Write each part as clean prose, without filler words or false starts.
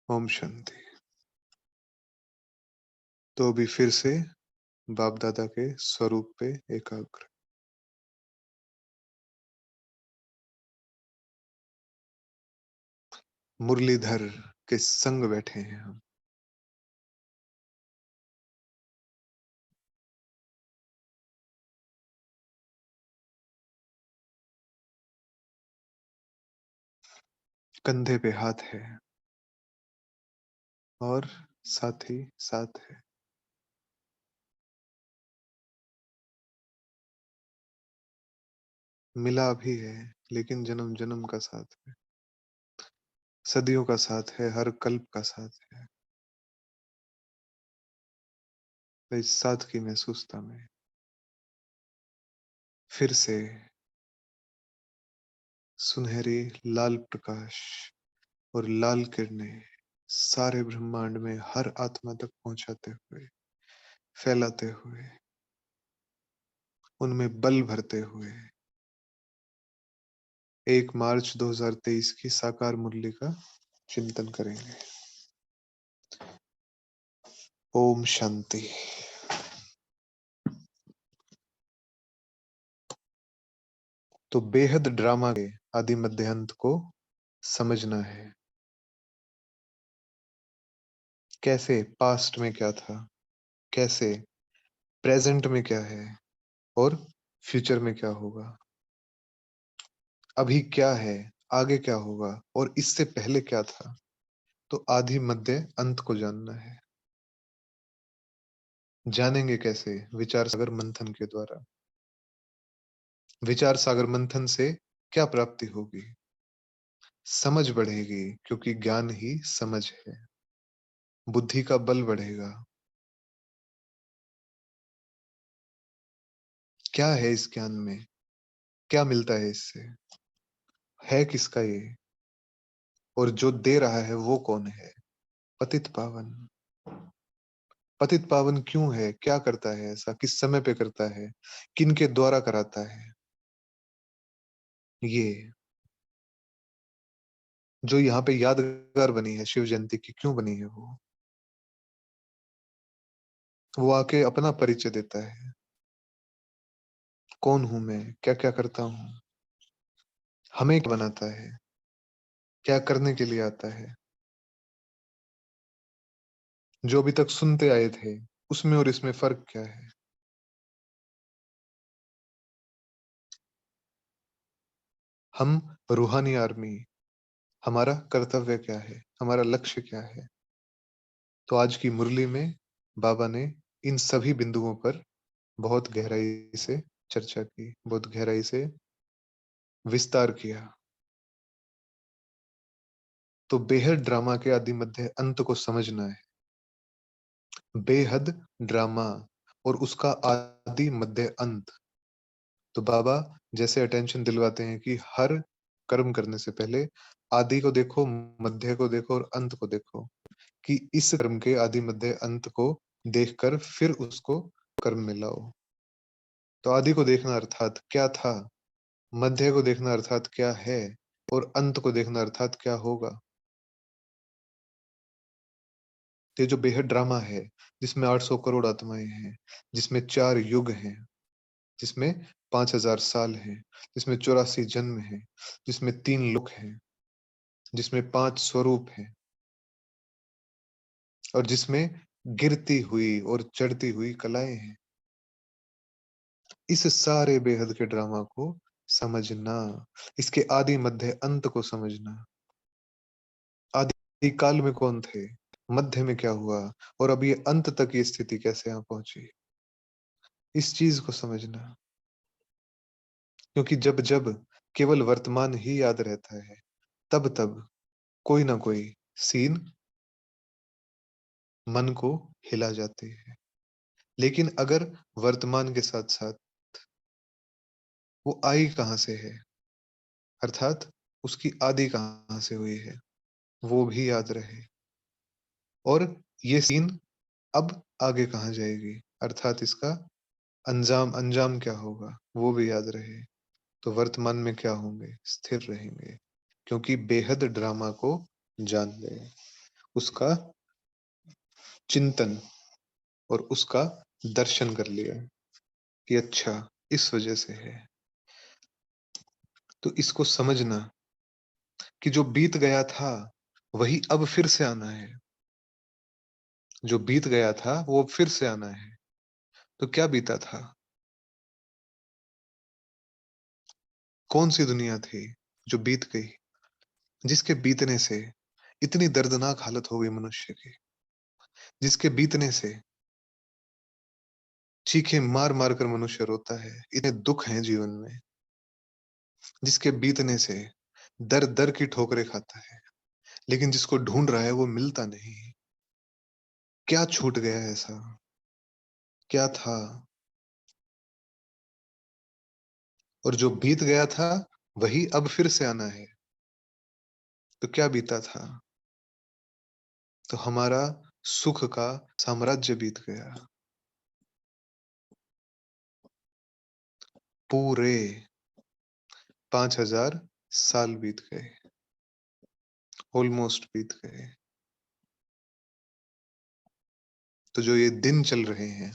ओम शांति। तो अभी फिर से बाप दादा के स्वरूप पे एकाग्र। मुरलीधर के संग बैठे हैं हम। कंधे पे हाथ है और साथ ही साथ है। मिला भी है लेकिन जन्म जन्म का साथ है, सदियों का साथ है, हर कल्प का साथ है। तो इस साथ की महसूसता में फिर से सुनहरी लाल प्रकाश और लाल किरणें सारे ब्रह्मांड में हर आत्मा तक पहुंचाते हुए, फैलाते हुए, उनमें बल भरते हुए 1 मार्च 2023 की साकार मुरली का चिंतन करेंगे। ओम शांति। तो बेहद ड्रामा के आदि मध्य अंत को समझना है। कैसे पास्ट में क्या था, कैसे प्रेजेंट में क्या है और फ्यूचर में क्या होगा, अभी क्या है, आगे क्या होगा और इससे पहले क्या था। तो आदि मध्य अंत को जानना है। जानेंगे कैसे? विचार सागर मंथन के द्वारा। विचार सागर मंथन से क्या प्राप्ति होगी? समझ बढ़ेगी, क्योंकि ज्ञान ही समझ है। बुद्धि का बल बढ़ेगा। क्या है इस ज्ञान में? क्या मिलता है इससे? है किसका ये? और जो दे रहा है वो कौन है? पतित पावन। पतित पावन क्यों है? क्या करता है ऐसा? किस समय पे करता है? किन के द्वारा कराता है? ये जो यहाँ पे यादगार बनी है शिव जयंती की, क्यों बनी है? वो आके अपना परिचय देता है। कौन हूं मैं, क्या क्या करता हूँ, हमें क्या बनाता है, क्या करने के लिए आता है। जो अभी तक सुनते आए थे उसमें और इसमें फर्क क्या है? हम रूहानी आर्मी, हमारा कर्तव्य क्या है, हमारा लक्ष्य क्या है? तो आज की मुरली में बाबा ने इन सभी बिंदुओं पर बहुत गहराई से चर्चा की, बहुत गहराई से विस्तार किया। तो बेहद ड्रामा के आदि मध्य अंत को समझना है। बेहद ड्रामा और उसका आदि मध्य अंत। तो बाबा जैसे अटेंशन दिलवाते हैं कि हर कर्म करने से पहले आदि को देखो, मध्य को देखो और अंत को देखो, कि इस कर्म के आदि मध्य अंत को देखकर फिर उसको कर्म में लाओ। तो आदि को देखना अर्थात क्या था, मध्य को देखना अर्थात क्या है और अंत को देखना अर्थात क्या होगा। तो ये जो बेहद ड्रामा है, जिसमें 800 करोड़ आत्माएं हैं, जिसमें 4 युग हैं, जिसमें 5000 साल हैं, जिसमें 84 जन्म हैं, जिसमें 3 लोक हैं, जिसमें 5 स्वरूप हैं और जिसमें गिरती हुई और चढ़ती हुई कलाएं हैं। इस सारे बेहद के ड्रामा को समझना, इसके आदि मध्य अंत को समझना। आदि काल में कौन थे, मध्य में क्या हुआ और अब ये अंत तक ये स्थिति कैसे यहाँ पहुंची, इस चीज को समझना। क्योंकि जब जब केवल वर्तमान ही याद रहता है, तब तब कोई ना कोई सीन मन को हिला जाती है। लेकिन अगर वर्तमान के साथ साथ वो आई कहाँ से है, अर्थात उसकी आदि कहाँ से हुई है, वो भी याद रहे। और ये सीन अब आगे कहाँ जाएगी, अर्थात इसका अंजाम अंजाम क्या होगा, वो भी याद रहे। तो वर्तमान में क्या होंगे, स्थिर रहेंगे, क्योंकि बेहद ड्रामा को जान गए। उसका चिंतन और उसका दर्शन कर लिया कि अच्छा इस वजह से है। तो इसको समझना कि जो बीत गया था वही अब फिर से आना है। जो बीत गया था वो अब फिर से आना है। तो क्या बीता था? कौन सी दुनिया थी जो बीत गई, जिसके बीतने से इतनी दर्दनाक हालत हो गई मनुष्य की, जिसके बीतने से चीखें मार मार कर मनुष्य रोता है, इतने दुख हैं जीवन में, जिसके बीतने से दर दर की ठोकरें खाता है, लेकिन जिसको ढूंढ रहा है वो मिलता नहीं। क्या छूट गया है ऐसा? क्या था? और जो बीत गया था वही अब फिर से आना है। तो क्या बीता था? तो हमारा सुख का साम्राज्य बीत गया। पूरे 5000 साल बीत गए, ऑलमोस्ट बीत गए। तो जो ये दिन चल रहे हैं,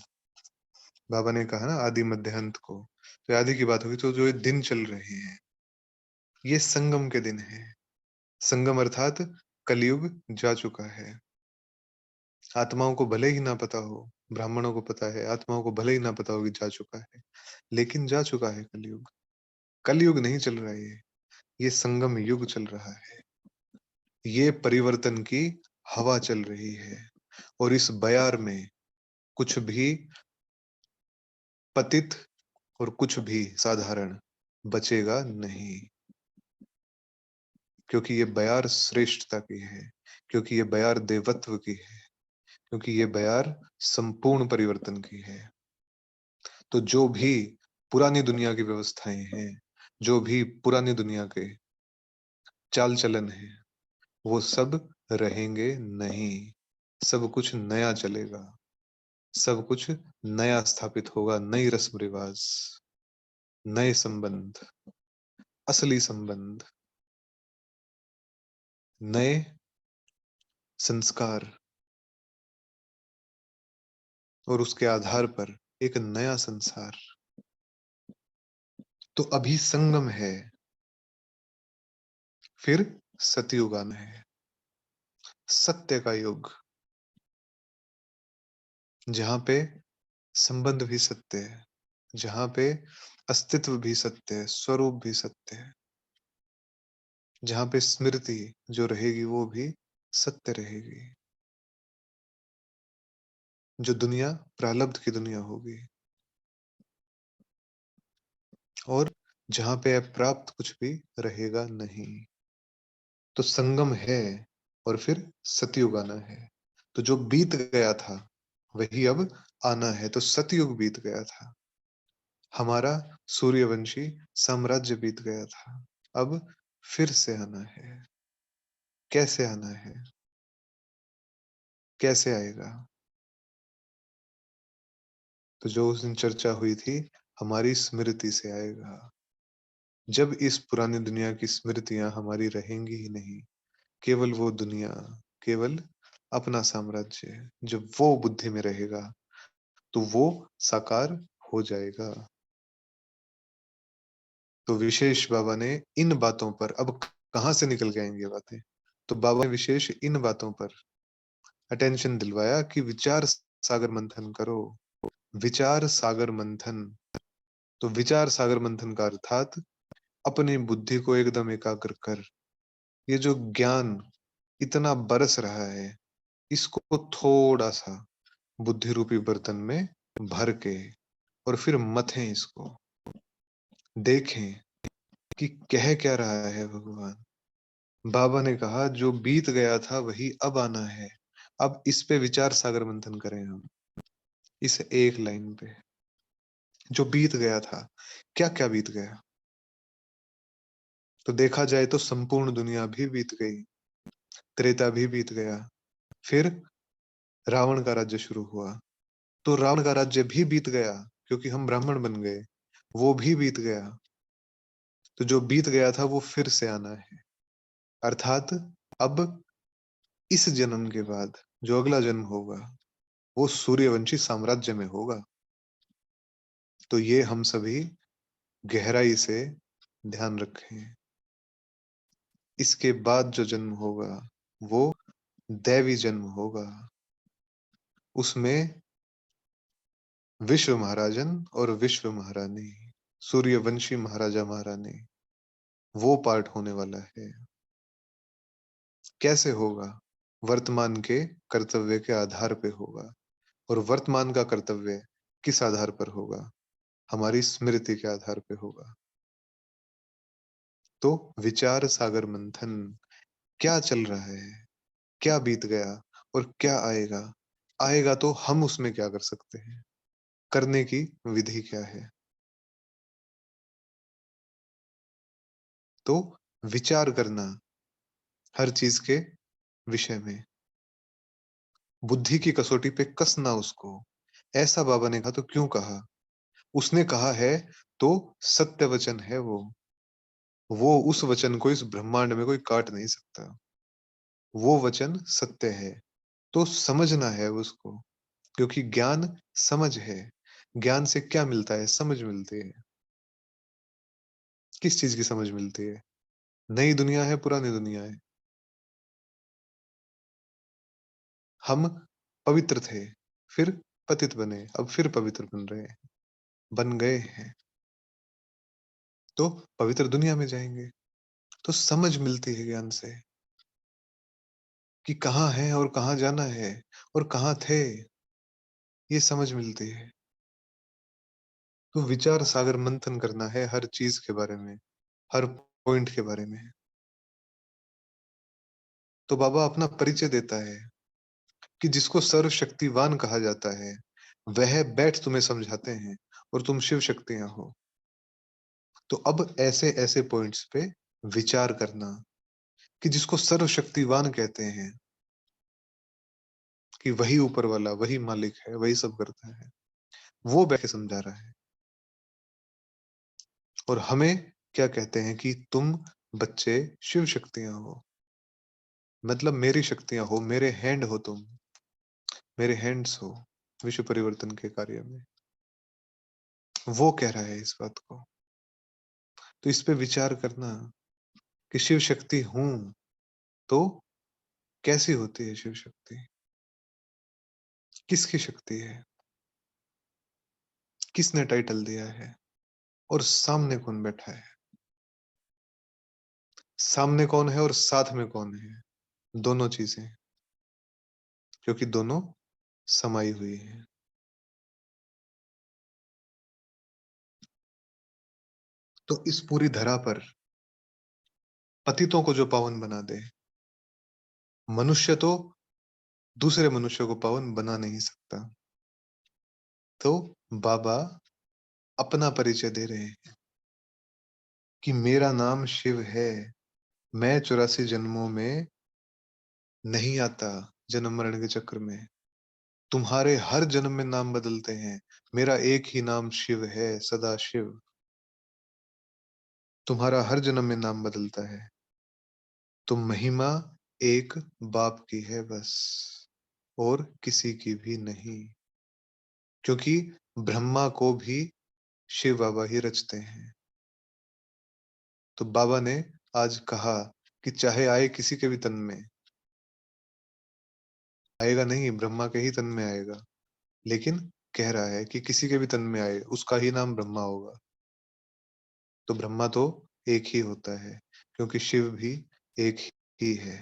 बाबा ने कहा ना आदि मध्य अंत को, तो आदि की बात होगी, तो जो ये दिन चल रहे हैं ये संगम के दिन है। संगम अर्थात कलयुग जा चुका है। आत्माओं को भले ही ना पता हो, ब्राह्मणों को पता है, आत्माओं को भले ही ना पता हो कि जा चुका है, लेकिन जा चुका है कलयुग। कलयुग नहीं चल रहा है ये संगम युग चल रहा है। ये परिवर्तन की हवा चल रही है। और इस बयार में कुछ भी पतित और कुछ भी साधारण बचेगा नहीं, क्योंकि ये बयार श्रेष्ठता की है, क्योंकि ये बयार देवत्व की है, क्योंकि ये बयार संपूर्ण परिवर्तन की है। तो जो भी पुरानी दुनिया की व्यवस्थाएं हैं, जो भी पुरानी दुनिया के चाल चलन है, वो सब रहेंगे नहीं। सब कुछ नया चलेगा, सब कुछ नया स्थापित होगा। नई रस्म रिवाज, नए संबंध, असली संबंध, नए संस्कार, और उसके आधार पर एक नया संसार। तो अभी संगम है, फिर सतयुग आना है, सत्य का युग, जहां पे संबंध भी सत्य है, जहां पे अस्तित्व भी सत्य है, स्वरूप भी सत्य है, जहां पे स्मृति जो रहेगी वो भी सत्य रहेगी। जो दुनिया प्रारब्ध की दुनिया होगी, और जहां पे अप्राप्त कुछ भी रहेगा नहीं। तो संगम है और फिर सतयुग आना है। तो जो बीत गया था वही अब आना है। तो सतयुग बीत गया था, हमारा सूर्यवंशी साम्राज्य बीत गया था, अब फिर से आना है। कैसे आना है? कैसे आएगा? तो जो उस दिन चर्चा हुई थी, हमारी स्मृति से आएगा। जब इस पुरानी दुनिया की स्मृतियां हमारी रहेंगी ही नहीं, केवल वो दुनिया, केवल अपना साम्राज्य, जब वो बुद्धि में रहेगा तो वो साकार हो जाएगा। तो विशेष बाबा ने इन बातों पर, अब कहां से निकल के आएंगी ये बातें, तो बाबा ने विशेष इन बातों पर अटेंशन दिलवाया कि विचार सागर मंथन करो। विचार सागर मंथन। तो विचार सागर मंथन का अर्थात अपनी बुद्धि को एकदम एकाग्र कर, ये जो ज्ञान इतना बरस रहा है, इसको थोड़ा सा बुद्धि रूपी बर्तन में भर के, और फिर मथें इसको, देखें कि कह क्या रहा है भगवान। बाबा ने कहा जो बीत गया था वही अब आना है। अब इस पे विचार सागर मंथन करें हम, इस एक लाइन पे। जो बीत गया था, क्या क्या बीत गया? तो देखा जाए तो संपूर्ण दुनिया भी बीत गई, त्रेता भी बीत गया, फिर रावण का राज्य शुरू हुआ, तो रावण का राज्य भी बीत गया, क्योंकि हम ब्राह्मण बन गए, वो भी बीत गया। तो जो बीत गया था वो फिर से आना है, अर्थात अब इस जन्म के बाद जो अगला जन्म होगा, वो सूर्यवंशी साम्राज्य में होगा। तो ये हम सभी गहराई से ध्यान रखें। इसके बाद जो जन्म होगा, वो दैवी जन्म होगा। उसमें विश्व महाराजन और विश्व महारानी, सूर्यवंशी महाराजा महारानी, वो पार्ट होने वाला है। कैसे होगा? वर्तमान के कर्तव्य के आधार पे होगा। और वर्तमान का कर्तव्य किस आधार पर होगा? हमारी स्मृति के आधार पे होगा। तो विचार सागर मंथन, क्या चल रहा है, क्या बीत गया और क्या आएगा? आएगा तो हम उसमें क्या कर सकते हैं? करने की विधि क्या है? तो विचार करना हर चीज के विषय में, बुद्धि की कसौटी पे कसना उसको। ऐसा बाबा ने कहा तो क्यों कहा? उसने कहा है तो सत्य वचन है वो उस वचन को इस ब्रह्मांड में कोई काट नहीं सकता। वो वचन सत्य है, तो समझना है उसको, क्योंकि ज्ञान समझ है। ज्ञान से क्या मिलता है? समझ मिलती है। किस चीज की समझ मिलती है? नई दुनिया है, पुरानी दुनिया है। हम पवित्र थे, फिर पतित बने, अब फिर पवित्र बन रहे हैं, बन गए हैं, तो पवित्र दुनिया में जाएंगे। तो समझ मिलती है ज्ञान से कि कहाँ है और कहाँ जाना है और कहाँ थे, ये समझ मिलती है। तो विचार सागर मंथन करना है हर चीज के बारे में, हर पॉइंट के बारे में। तो बाबा अपना परिचय देता है कि जिसको सर्वशक्तिवान कहा जाता है, वह बैठ तुम्हें समझाते हैं और तुम शिव शक्तियां हो। तो अब ऐसे ऐसे पॉइंट्स पे विचार करना कि जिसको सर्वशक्तिवान कहते हैं, कि वही ऊपर वाला, वही मालिक है, वही सब करता है, वो बैठ के समझा रहा है। और हमें क्या कहते हैं कि तुम बच्चे शिव शक्तियां हो, मतलब मेरी शक्तियां हो, मेरे हैंड हो तुम, मेरे हैंड्स हो विश्व परिवर्तन के कार्य में। वो कह रहा है इस बात को। तो इस पे विचार करना कि शिव शक्ति हूं तो कैसी होती है शिव शक्ति, किसकी शक्ति है, किसने टाइटल दिया है, और सामने कौन बैठा है। सामने कौन है और साथ में कौन है, दोनों चीजें, क्योंकि दोनों समाई हुई है। तो इस पूरी धरा पर पतितों को जो पावन बना दे, मनुष्य तो दूसरे मनुष्य को पावन बना नहीं सकता। तो बाबा अपना परिचय दे रहे हैं कि मेरा नाम शिव है, मैं 84 जन्मों में नहीं आता, जन्म मरण के चक्र में। तुम्हारे हर जन्म में नाम बदलते हैं, मेरा एक ही नाम शिव है, सदा शिव। तुम्हारा हर जन्म में नाम बदलता है, तो महिमा एक बाप की है बस, और किसी की भी नहीं। क्योंकि ब्रह्मा को भी शिव बाबा ही रचते हैं। तो बाबा ने आज कहा कि चाहे आए किसी के भी तन में, आएगा नहीं, ब्रह्मा के ही तन में आएगा, लेकिन कह रहा है कि किसी के भी तन में आए उसका ही नाम ब्रह्मा होगा। तो ब्रह्मा तो एक ही होता है, क्योंकि शिव भी एक ही है।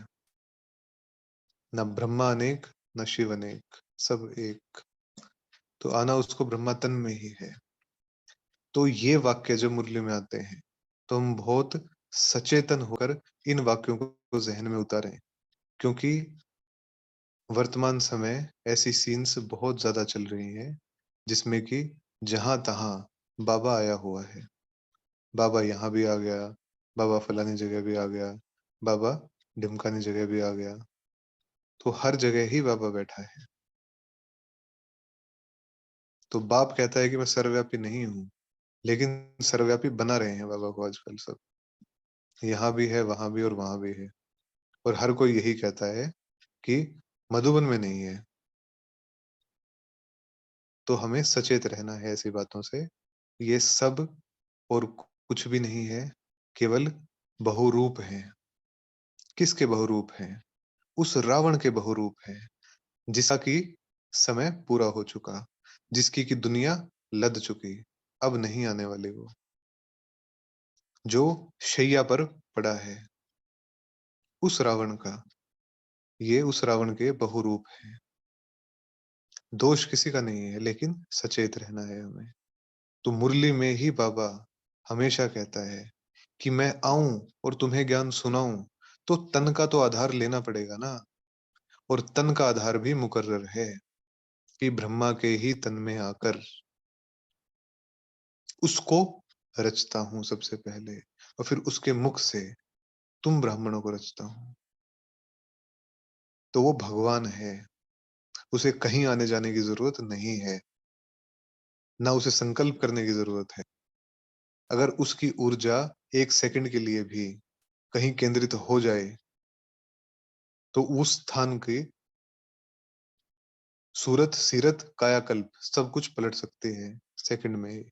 न ब्रह्मा अनेक, न शिव अनेक, सब एक। तो आना उसको ब्रह्मा तन में ही है। तो ये वाक्य जब मुरली में आते हैं, तो हम बहुत सचेतन होकर इन वाक्यों को जहन में उतारें, क्योंकि वर्तमान समय ऐसी सीन्स बहुत ज्यादा चल रही हैं जिसमें कि जहां तहां बाबा आया हुआ है। बाबा यहाँ भी आ गया, बाबा फलानी जगह भी आ गया, बाबा ढिमकानी जगह भी आ गया। तो हर जगह ही बाबा बैठा है। तो बाप कहता है कि मैं सर्वव्यापी नहीं हूँ, लेकिन सर्वव्यापी बना रहे हैं बाबा को आजकल सब। यहाँ भी है, वहां भी और वहां भी है। और हर कोई यही कहता है कि मधुबन में नहीं है। तो हमें सचेत रहना है ऐसी बातों से। ये सब और कुछ भी नहीं है, केवल बहुरूप हैं। किसके बहुरूप हैं? उस रावण के बहुरूप हैं, जिसका कि समय पूरा हो चुका, जिसकी कि दुनिया लद चुकी, अब नहीं आने वाली वो, जो शैया पर पड़ा है, उस रावण का, ये उस रावण के बहुरूप हैं। दोष किसी का नहीं है, लेकिन सचेत रहना है हमें। तो मुरली में ही बाबा हमेशा कहता है कि मैं आऊं और तुम्हें ज्ञान सुनाऊं, तो तन का तो आधार लेना पड़ेगा ना। और तन का आधार भी मुकर्रर है कि ब्रह्मा के ही तन में आकर उसको रचता हूं सबसे पहले, और फिर उसके मुख से तुम ब्राह्मणों को रचता हूं। तो वो भगवान है, उसे कहीं आने जाने की जरूरत नहीं है, ना उसे संकल्प करने की जरूरत है। अगर उसकी ऊर्जा एक सेकंड के लिए भी कहीं केंद्रित हो जाए, तो उस स्थान की सूरत, सीरत, कायाकल्प सब कुछ पलट सकते हैं सेकंड में ही।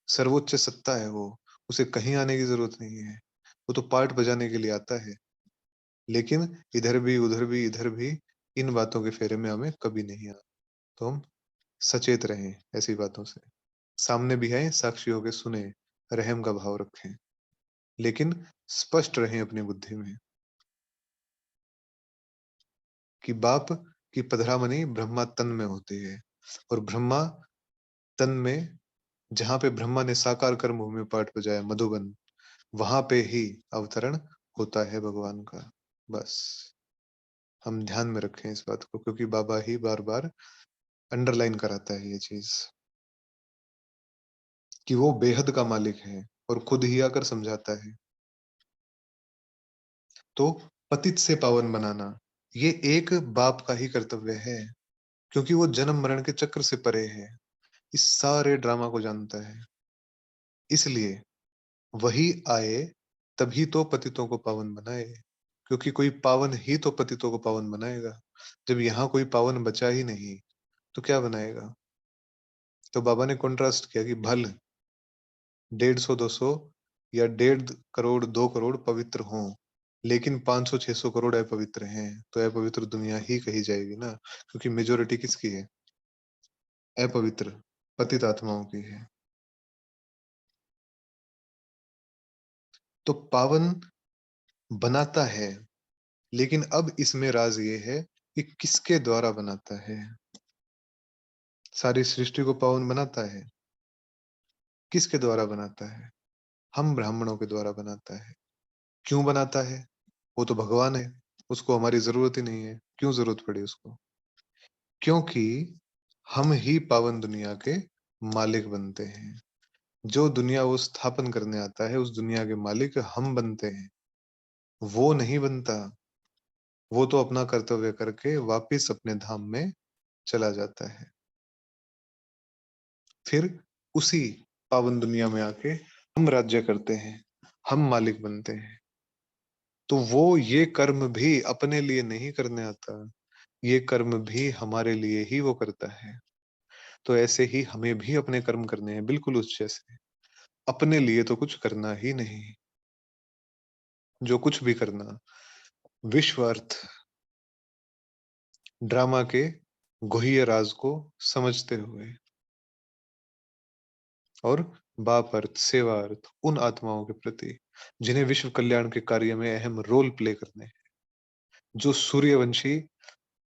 सर्वोच्च सत्ता है वो, उसे कहीं आने की जरूरत नहीं है। वो तो पार्ट बजाने के लिए आता है, लेकिन इधर भी उधर भी इधर भी इन बातों के फेरे में हमें कभी नहीं आना। तो हम सचेत रहें ऐसी बातों से। सामने भी आए, साक्षी होके सुने, रहम का भाव रखें, लेकिन स्पष्ट रहें अपनी बुद्धि में कि बाप की पधरामणि ब्रह्मा तन में होती है, और ब्रह्मा तन में, जहां पे ब्रह्मा ने साकार कर्म भूमि पाठ बजाया मधुबन, वहां पे ही अवतरण होता है भगवान का। बस हम ध्यान में रखें इस बात को, क्योंकि बाबा ही बार बार अंडरलाइन कराता है ये चीज, कि वो बेहद का मालिक है, और खुद ही आकर समझाता है। तो पतित से पावन बनाना, ये एक बाप का ही कर्तव्य है, क्योंकि वो जन्म मरण के चक्र से परे है, इस सारे ड्रामा को जानता है। इसलिए वही आए, तभी तो पतितों को पावन बनाए, क्योंकि कोई पावन ही तो पतितों को पावन बनाएगा। जब यहाँ कोई पावन बचा ही नहीं, तो क्या बनाएगा? तो बाबा ने कॉन्ट्रास्ट किया कि भल 150 200 या 1.5 करोड़ 2 करोड़ पवित्र हों, लेकिन 500 600 करोड़ अपवित्र हैं, तो अपवित्र दुनिया ही कही जाएगी ना, क्योंकि मेजोरिटी किसकी है? अपवित्र पतित आत्माओं की है। तो पावन बनाता है, लेकिन अब इसमें राज ये है कि किसके द्वारा बनाता है। सारी सृष्टि को पावन बनाता है, किसके द्वारा बनाता है? हम ब्राह्मणों के द्वारा बनाता है। क्यों बनाता है? वो तो भगवान है, उसको हमारी जरूरत ही नहीं है। क्यों जरूरत पड़ी उसको? क्योंकि हम ही पावन दुनिया के मालिक बनते हैं। जो दुनिया वो स्थापन करने आता है, उस दुनिया के मालिक हम बनते हैं, वो नहीं बनता। वो तो अपना कर्तव्य करके वापिस अपने धाम में चला जाता है। फिर उसी पावन दुनिया में आके हम राज्य करते हैं, हम मालिक बनते हैं। तो वो ये कर्म भी अपने लिए नहीं करने आता, ये कर्म भी हमारे लिए ही वो करता है। तो ऐसे ही हमें भी अपने कर्म करने हैं, बिल्कुल उस जैसे। अपने लिए तो कुछ करना ही नहीं। जो कुछ भी करना, विश्व अर्थ ड्रामा के गुह्य राज को समझते हुए, और बाप अर्थ सेवा अर्थ उन आत्माओं के प्रति जिन्हें विश्व कल्याण के कार्य में अहम रोल प्ले करने हैं, जो सूर्यवंशी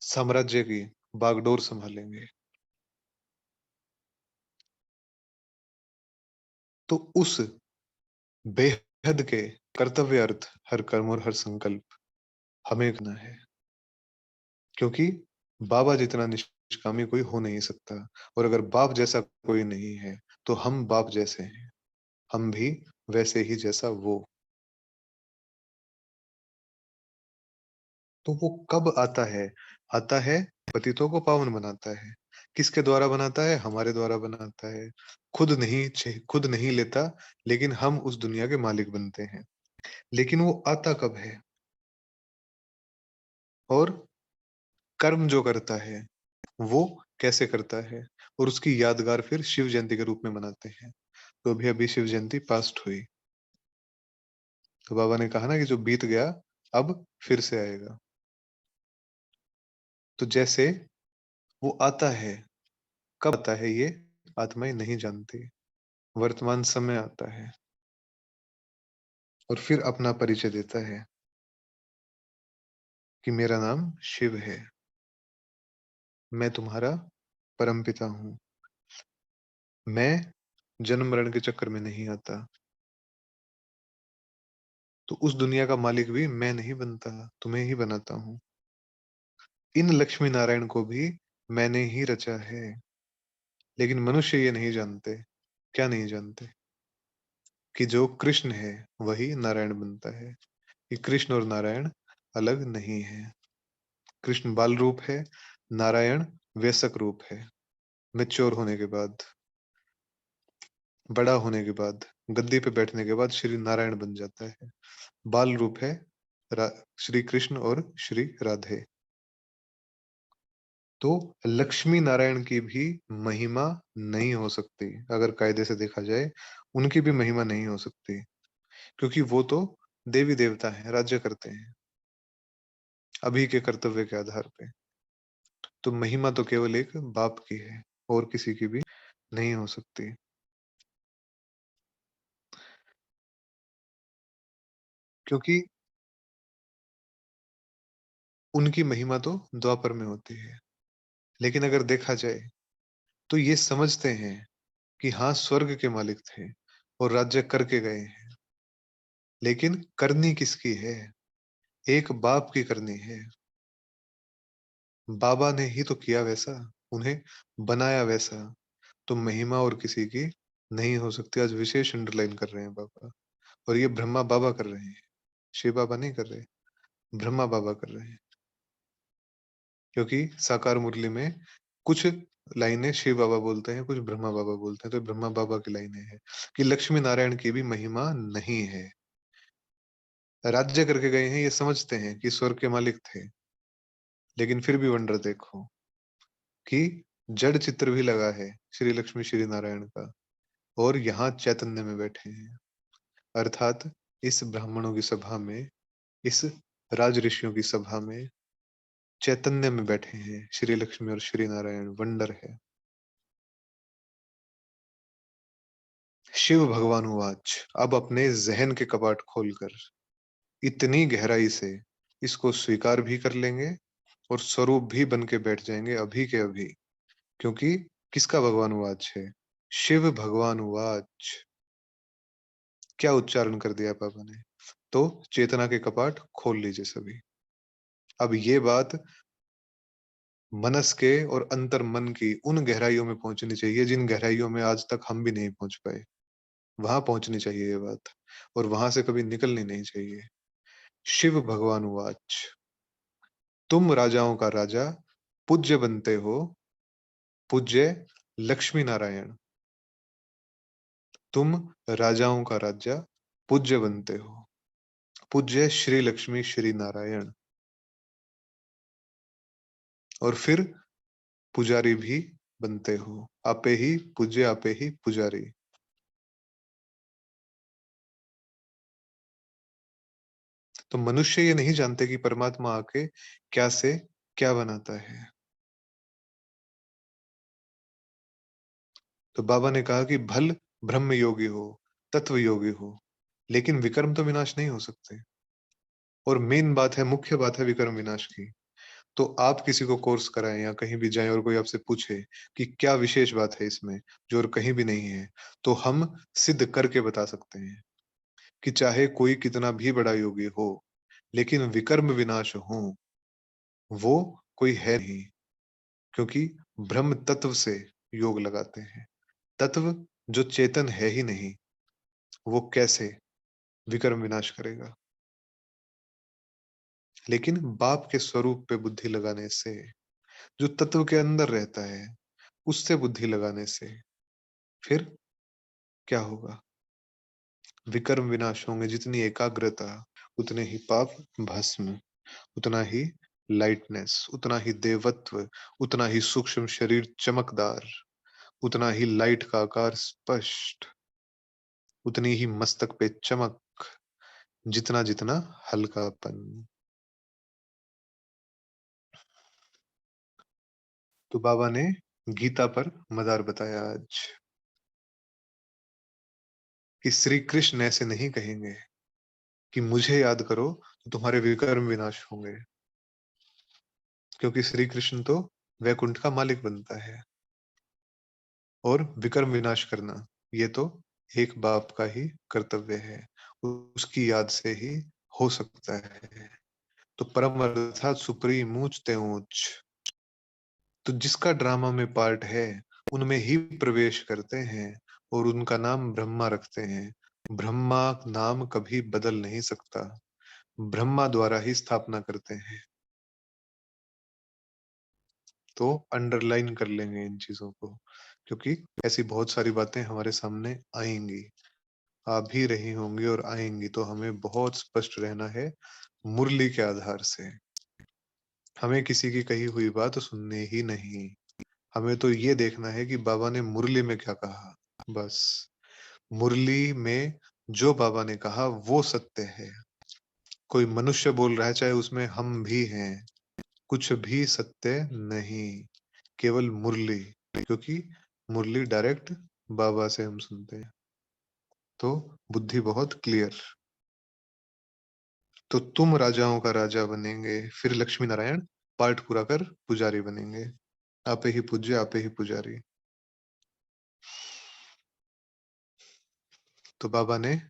साम्राज्य की बागडोर संभालेंगे। तो उस बेहद के कर्तव्य अर्थ हर कर्म और हर संकल्प हमें करना है, क्योंकि बाबा जितना निष्कामी कोई हो नहीं सकता। और अगर बाप जैसा कोई नहीं है, तो हम बाप जैसे हैं, हम भी वैसे ही जैसा वो। तो वो कब आता है? आता है, पतितों को पावन बनाता है। किसके द्वारा बनाता है? हमारे द्वारा बनाता है। खुद नहीं लेता, लेकिन हम उस दुनिया के मालिक बनते हैं। लेकिन वो आता कब है? और कर्म जो करता है, वो कैसे करता है, और उसकी यादगार फिर शिव जयंती के रूप में मनाते हैं। तो अभी-अभी शिव जयंती पास्ट हुई। तो बाबा ने कहा ना कि जो बीत गया, अब फिर से आएगा। तो जैसे वो आता है, कब आता है ये आत्माएँ नहीं जानती। वर्तमान समय आता है और फिर अपना परिचय देता है कि मेरा नाम शिव है, मैं तुम्हारा परमपिता हूँ। मैं जन्म-मरण के चक्कर में नहीं आता। तो उस दुनिया का मालिक भी मैं नहीं बनता, तुम्हें ही बनाता हूँ। इन लक्ष्मी नारायण को भी मैंने ही रचा है। लेकिन मनुष्य ये नहीं जानते। क्या नहीं जानते? कि जो कृष्ण है, वही नारायण बनता है। कि कृष्ण और नारायण अलग नहीं है। कृष्ण बाल रूप है, नारायण वयस्क रूप है। मैच्योर होने के बाद, बड़ा होने के बाद, गद्दी पे बैठने के बाद श्री नारायण बन जाता है। बाल रूप है रा श्री कृष्ण और श्री राधे। तो लक्ष्मी नारायण की भी महिमा नहीं हो सकती। अगर कायदे से देखा जाए, उनकी भी महिमा नहीं हो सकती, क्योंकि वो तो देवी-देवता हैं, राज्य करते हैं, अभी के कर्तव्य के आधार पे। तो महिमा तो केवल एक बाप की है, और किसी की भी नहीं हो सकती। क्योंकि उनकी महिमा तो द्वापर में होती है। लेकिन अगर देखा जाए, तो ये समझते हैं कि हाँ, स्वर्ग के मालिक थे और राज्य करके गए हैं। लेकिन करनी किसकी है? एक बाप की करनी है। बाबा ने ही तो किया वैसा, उन्हें बनाया वैसा। तो महिमा और किसी की नहीं हो सकती। आज विशेष अंडरलाइन कर रहे हैं बाबा, और ये ब्रह्मा बाबा कर रहे हैं, शिव बाबा नहीं कर रहे, ब्रह्मा बाबा कर रहे हैं। क्योंकि साकार मुरली में कुछ लाइनें शिव बाबा बोलते हैं, कुछ ब्रह्मा बाबा बोलते हैं, तो ब्रह्मा बाबा की लाइनें हैं कि लक्ष्मी नारायण की भी महिमा नहीं है। राज्य करके गए हैं, ये समझते हैं कि स्वर्ग के मालिक थे, लेकिन फिर भी वंडर देखो कि जड़ चित्र भी लगा है श्री लक्ष्मी श्री नारायण का, और यहाँ चैतन्य में बैठे हैं। अर्थात इस ब्राह्मणों की सभा में, इस राज ऋषियों की सभा में चैतन्य में बैठे हैं श्री लक्ष्मी और श्री नारायण। वंडर है। शिव भगवान उवाच, अब अपने जहन के कपाट खोलकर इतनी गहराई से इसको स्वीकार भी कर लेंगे और स्वरूप भी बन के बैठ जाएंगे अभी के अभी। क्योंकि किसका भगवान उवाच है? शिव भगवान उवाच। क्या उच्चारण कर दिया पापा ने? तो चेतना के कपाट खोल लीजिए सभी। अब ये बात मनस के और अंतर मन की उन गहराइयों में पहुंचनी चाहिए, जिन गहराइयों में आज तक हम भी नहीं पहुंच पाए। वहां पहुंचनी चाहिए ये बात, और वहां से कभी निकलनी नहीं चाहिए। शिव भगवान उवाच, तुम राजाओं का राजा पूज्य बनते हो, पूज्य लक्ष्मी नारायण। तुम राजाओं का राजा पूज्य बनते हो, पूज्य श्री लक्ष्मी श्री नारायण। और फिर पुजारी भी बनते हो, आपे ही पूज्य, आपे ही पुजारी। तो मनुष्य ये नहीं जानते कि परमात्मा आके क्या से क्या बनाता है। तो बाबा ने कहा कि भल ब्रह्म योगी हो, तत्व योगी हो, लेकिन विकर्म तो विनाश नहीं हो सकते। और मेन बात है, मुख्य बात है विकर्म विनाश की। तो आप किसी को कोर्स कराएं या कहीं भी जाएं और कोई आपसे पूछे कि क्या विशेष बात है इसमें जो और कहीं भी नहीं है, तो हम सिद्ध करके बता सकते हैं कि चाहे कोई कितना भी बड़ा योगी हो, लेकिन विकर्म विनाश हो, वो कोई है नहीं। क्योंकि ब्रह्म तत्व से योग लगाते हैं। तत्व जो चेतन है ही नहीं, वो कैसे विकर्म विनाश करेगा? लेकिन बाप के स्वरूप पे बुद्धि लगाने से, जो तत्व के अंदर रहता है, उससे बुद्धि लगाने से फिर क्या होगा? विकर्म विनाश होंगे। जितनी एकाग्रता, उतने ही पाप भस्म, उतना ही लाइटनेस, उतना ही देवत्व, उतना ही सूक्ष्म शरीर चमकदार, उतना ही लाइट का आकार स्पष्ट, उतनी ही मस्तक पे चमक, जितना जितना हल्कापन। तो बाबा ने गीता पर मदार बताया आज कि श्री कृष्ण ऐसे नहीं कहेंगे कि मुझे याद करो तो तुम्हारे विकर्म विनाश होंगे, क्योंकि श्री कृष्ण तो वैकुंठ का मालिक बनता है और विकर्म विनाश करना ये तो एक बाप का ही कर्तव्य है, उसकी याद से ही हो सकता है। तो परम अर्थात सुप्रीम ऊंचते ऊंच, तो जिसका ड्रामा में पार्ट है उनमें ही प्रवेश करते हैं और उनका नाम ब्रह्मा रखते हैं। ब्रह्मा नाम कभी बदल नहीं सकता, ब्रह्मा द्वारा ही स्थापना करते हैं। तो अंडरलाइन कर लेंगे इन चीजों को, क्योंकि ऐसी बहुत सारी बातें हमारे सामने आएंगी, आ भी रही होंगी और आएंगी, तो हमें बहुत स्पष्ट रहना है मुरली के आधार से। हमें किसी की कही हुई बात सुननी ही नहीं, हमें तो ये देखना है कि बाबा ने मुरली में क्या कहा। बस मुरली में जो बाबा ने कहा वो सत्य है। कोई मनुष्य बोल रहा है चाहे उसमें हम भी हैं, कुछ भी सत्य नहीं, केवल मुरली, क्योंकि मुरली डायरेक्ट बाबा से हम सुनते हैं। तो बुद्धि बहुत क्लियर। तो तुम राजाओं का राजा बनेंगे, फिर लक्ष्मी नारायण पाठ पूरा कर पुजारी बनेंगे। आपे ही पूज्य आपे ही पुजारी। तो बाबा ने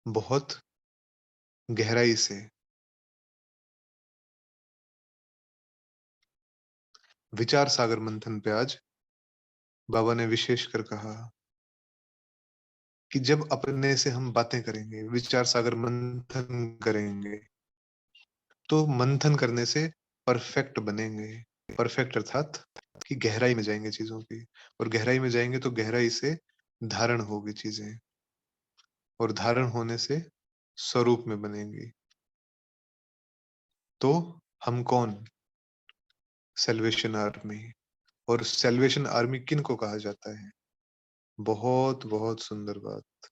बहुत गहराई से विचार सागर मंथन पे आज बाबा ने विशेष कर कहा कि जब अपने से हम बातें करेंगे, विचार सागर मंथन करेंगे, तो मंथन करने से परफेक्ट बनेंगे। परफेक्ट अर्थात कि गहराई में जाएंगे चीजों की, और गहराई में जाएंगे तो गहराई से धारण होगी चीजें, और धारण होने से स्वरूप में बनेंगी। तो हम कौन? Salvation army. और सेल्वेशन आर्मी किन को कहा जाता है? बहुत बहुत सुंदर बात।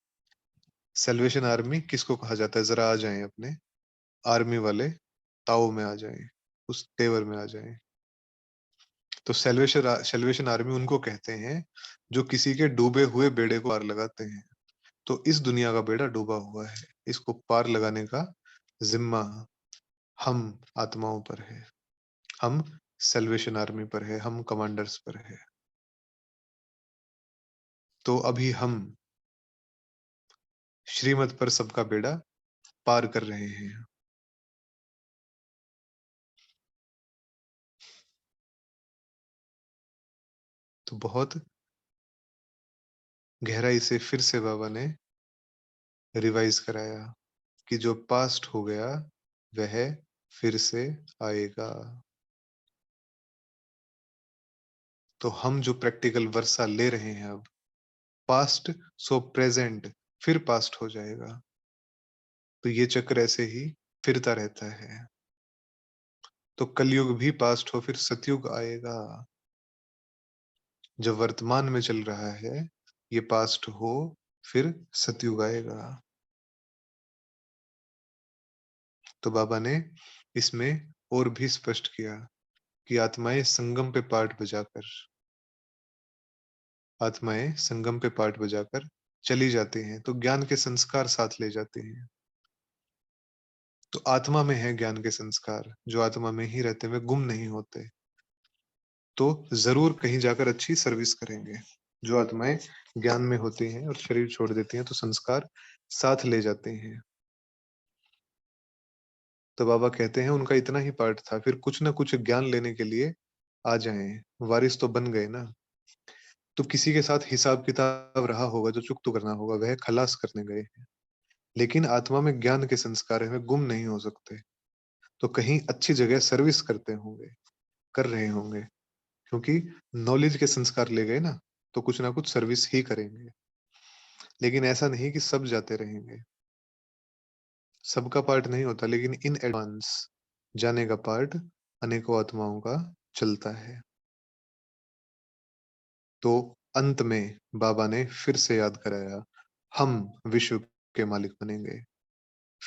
सेल्वेशन आर्मी किसको कहा जाता है? जरा आ जाएं अपने आर्मी वाले ताव में आ जाएं, उस तेवर में आ जाएं। तो सेल्वेशन आर्मी उनको कहते हैं जो किसी के डूबे हुए बेड़े को पार लगाते हैं। तो इस दुनिया का बेड़ा डूबा हुआ है, इसको पार लगाने का जिम्मा हम आत्माओं पर है, हम सेल्वेशन आर्मी पर है, हम कमांडर्स पर है। तो अभी हम श्रीमत पर सबका बेड़ा पार कर रहे हैं। तो बहुत गहराई से फिर से बाबा ने रिवाइज कराया कि जो पास्ट हो गया वह फिर से आएगा। तो हम जो प्रैक्टिकल वर्षा ले रहे हैं अब, पास्ट सो प्रेजेंट, फिर पास्ट हो जाएगा। तो ये चक्र ऐसे ही फिरता रहता है। तो कलयुग भी पास्ट हो फिर सतयुग आएगा। जब वर्तमान में चल रहा है ये पास्ट हो, फिर सतयुग आएगा। तो बाबा ने इसमें और भी स्पष्ट किया कि आत्माएं संगम पे पाठ बजाकर चली जाती हैं, तो ज्ञान के संस्कार साथ ले जाती हैं। तो आत्मा में है ज्ञान के संस्कार, जो आत्मा में ही रहते हुए गुम नहीं होते, तो जरूर कहीं जाकर अच्छी सर्विस करेंगे। जो आत्माएं ज्ञान में होती हैं और शरीर छोड़ देती हैं तो संस्कार साथ ले जाते हैं। तो बाबा कहते हैं उनका इतना ही पार्ट था, फिर कुछ ना कुछ ज्ञान लेने के लिए आ जाएं, वारिस तो बन गए ना। तो किसी के साथ हिसाब किताब रहा होगा, जो चुक तो करना होगा, वह खलास करने गए हैं। लेकिन आत्मा में ज्ञान के संस्कार है, वे गुम नहीं हो सकते। तो कहीं अच्छी जगह सर्विस करते होंगे, कर रहे होंगे, क्योंकि नॉलेज के संस्कार ले गए ना, तो कुछ ना कुछ सर्विस ही करेंगे। लेकिन ऐसा नहीं कि सब जाते रहेंगे, सबका पार्ट नहीं होता, लेकिन इन एडवांस जाने का पार्ट अनेकों आत्माओं का चलता है। तो अंत में बाबा ने फिर से याद कराया, हम विश्व के मालिक बनेंगे,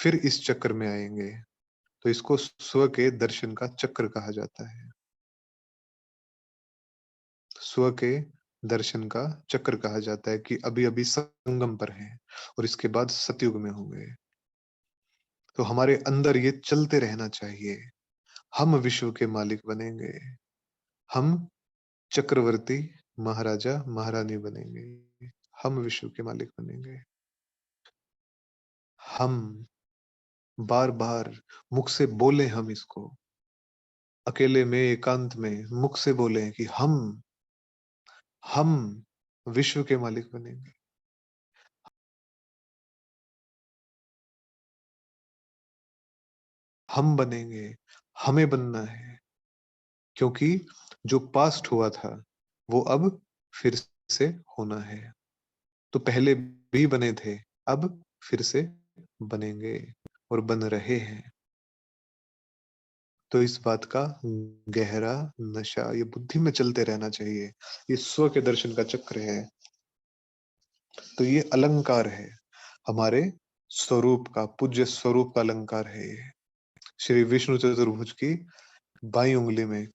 फिर इस चक्र में आएँगे। तो इसको स्व के दर्शन का चक्र कहा जाता है। स्व के दर्शन का चक्र कहा जाता है कि अभी-अभी संगम पर हैं और इसके बाद सतयुग में होंगे। तो हमारे अंदर ये चलते रहना चाहिए। हम विश्व के मालिक बनेंगे। हम चक्रवर्ती, महाराजा, महारानी बनेंगे। हम विश्व के मालिक बनेंगे। हम बार-बार मुख से बोलें हम इसको। अकेले में, एकांत में मुख से बोलें कि हम विश्व के मालिक बनेंगे। हम बनेंगे, हमें बनना है। क्योंकि जो पास्ट हुआ था, वो अब फिर से होना है। तो पहले भी बने थे, अब फिर से बनेंगे और बन रहे हैं। तो इस बात का गहरा नशा ये बुद्धि में चलते रहना चाहिए। ये स्व के दर्शन का चक्र है। तो ये अलंकार है, हमारे स्वरूप का, पूज्य स्वरूप का अलंकार है ये। श्री विष्णु चतुर्भुज की बाईं उंगली में,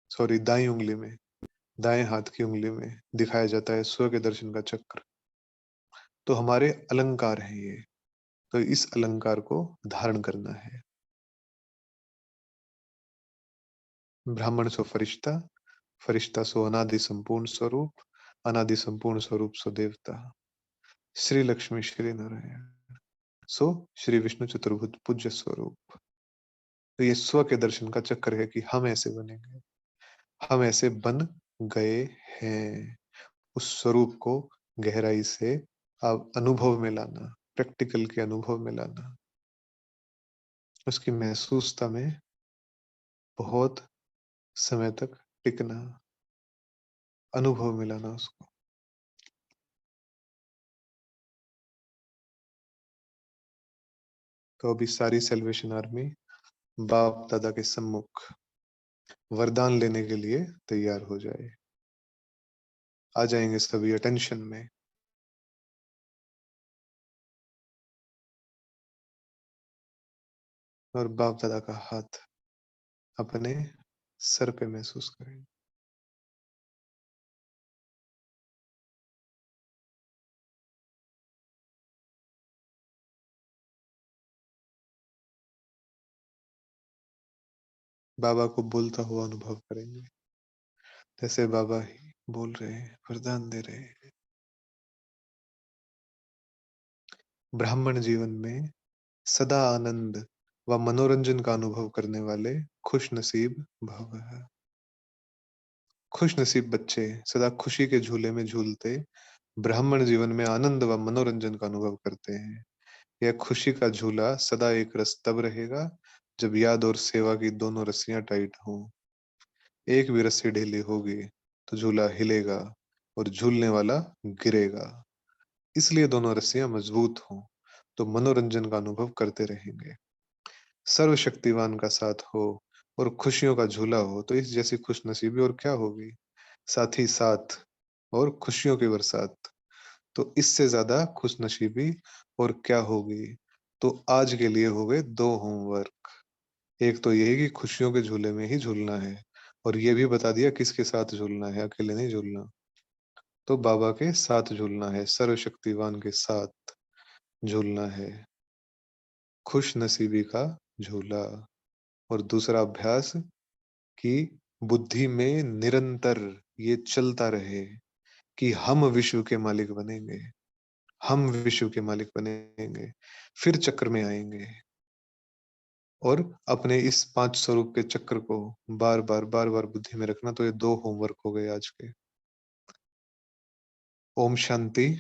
सॉरी दाईं उंगली में, दाएं हाथ की उंगली में दिखाया जाता है स्व के दर्शन का चक्र। तो हमारे अलंकार हैं ये। तो इस अलंकार को धारण करना है। ब्राह्मण सो फरिश्ता, फरिश्ता सो अनादि संपूर्ण स्वरूप, अनादि संपूर्ण स्वरूप सो देवता। श्री लक्ष्मी श्री नारायण सो श्री विष्णु चतुर्भुज पूज्य स्वरूप। तो ये स्व के दर्शन का चक्र है कि हम ऐसे बनेंगे, हम ऐसे बन गए हैं। उस स्वरूप को गहराई से अब अनुभव में लाना, प्रैक्टिकल के अनुभव में लाना, उसकी महसूसता में बहुत समय तक टिकना, अनुभव में लाना उसको। तो अभी सारी सेल्वेशन आर्मी बाप दादा के सम्मुख वरदान लेने के लिए तैयार हो जाए। आ जाएंगे सभी अटेंशन में। और बाप दादा का हाथ अपने सर पे महसूस करें। बाबा को बोलता हुआ अनुभव करेंगे, जैसे बाबा ही बोल रहे हैं, वरदान दे रहे हैं। ब्राह्मण जीवन में सदा आनंद व मनोरंजन का अनुभव करने वाले खुश नसीब भव है। खुश नसीब बच्चे सदा खुशी के झूले में झूलते ब्राह्मण जीवन में आनंद व मनोरंजन का अनुभव करते हैं। यह खुशी का झूला सदा एक रस तब रहेगा जब याद और सेवा की दोनों रस्सियां टाइट हों। एक भी रस्सी ढीली होगी तो झूला हिलेगा और झूलने वाला गिरेगा। इसलिए दोनों रस्सियां मजबूत हों तो मनोरंजन का अनुभव करते रहेंगे। सर्वशक्तिमान का साथ हो और खुशियों का झूला हो तो इस जैसी खुशनसीबी और क्या होगी। साथ ही साथ और खुशियों की बरसात, तो इससे ज्यादा खुशनसीबी और क्या होगी। तो आज के लिए हो गए दो होमवर्क। एक तो यही कि खुशियों के झूले में ही झूलना है, और ये भी बता दिया किसके साथ झूलना है, अकेले नहीं झूलना। तो बाबा के साथ झूलना है, सर्वशक्तिवान के साथ झूलना है, खुश नसीबी का झूला। और दूसरा अभ्यास कि बुद्धि में निरंतर ये चलता रहे कि हम विश्व के मालिक बनेंगे, हम विश्व के मालिक बनेंगे, फिर चक्र में आएंगे। और अपने इस 5 स्वरूप के चक्र को बार-बार बुद्धि में रखना। तो ये 2 होमवर्क हो गए आज के। ओम शांति।